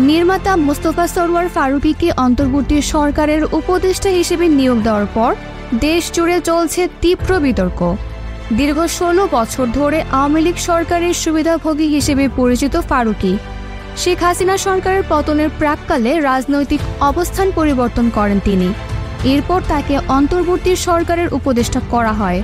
নির্মাতা মোস্তফা সরওয়ার ফারুকীকে অন্তর্বর্তী সরকারের উপদেষ্টা হিসেবে নিয়োগ দেওয়ার পর দেশ জুড়ে চলছে তীব্র বিতর্ক। দীর্ঘ 16 বছর ধরে আওয়ামী লীগ সরকারের সুবিধাভোগী হিসেবে পরিচিত ফারুকী শেখ হাসিনা সরকারের পতনের প্রাক্কালে রাজনৈতিক অবস্থান পরিবর্তন করেন তিনি। এরপর তাকে অন্তর্বর্তী সরকারের উপদেষ্টা করা হয়।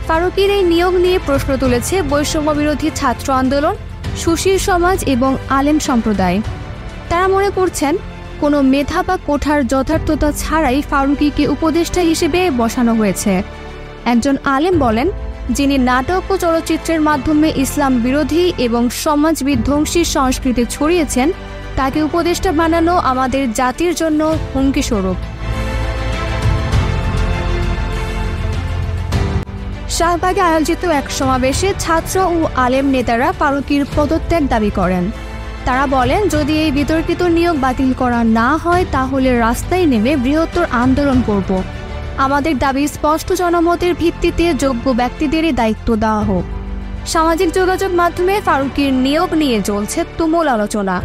ফারুকীর এই নিয়োগ নিয়ে প্রশ্ন তুলেছে বৈষম্যবিরোধী ছাত্র আন্দোলন, সুশীল সমাজ এবং আলেম সম্প্রদায়। তারা মনে করছেন কোনো মেধা বা কোঠার যথার্থতা ছাড়াই ফারুকীকে উপদেষ্টা হিসেবে বসানো হয়েছে। একজন আলেম বলেন, যিনি নাটক ও চলচ্চিত্রের মাধ্যমে ইসলাম বিরোধী এবং সমাজ বিধ্বংসী সংস্কৃতি ছড়িয়েছেন, তাকে উপদেষ্টা বানানো আমাদের জাতির জন্য হুমকিস্বরূপ। শাহবাগে আয়োজিত এক সমাবেশে ছাত্র ও আলেম নেতারা ফারুকীর পদত্যাগ দাবি করেন। তারা বলেন, যদি এই বিতর্কিত নিয়োগ বাতিল করা না হয় তাহলে রাস্তায় নেমে বৃহত্তর আন্দোলন করব। আমাদের দাবি স্পষ্ট, জনমতের ভিত্তিতে যোগ্য ব্যক্তিদেরই দায়িত্ব দেওয়া হোক। সামাজিক যোগাযোগ মাধ্যমে ফারুকীর নিয়োগ নিয়ে চলছে তুমুল আলোচনা।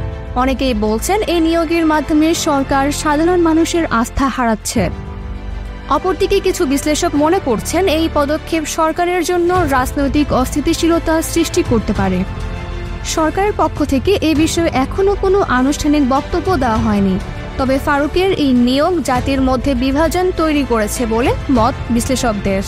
অনেকেই বলছেন এই নিয়োগের মাধ্যমে সরকার সাধারণ মানুষের আস্থা হারাচ্ছে। অপরদিকে কিছু বিশ্লেষক মনে করছেন এই পদক্ষেপ সরকারের জন্য রাজনৈতিক অস্থিতিশীলতা সৃষ্টি করতে পারে। সরকারের পক্ষ থেকে এ বিষয়ে এখনও কোনো আনুষ্ঠানিক বক্তব্য দেওয়া হয়নি। তবে ফারুকের এই নিয়োগ জাতির মধ্যে বিভাজন তৈরি করেছে বলে মত বিশ্লেষকদের।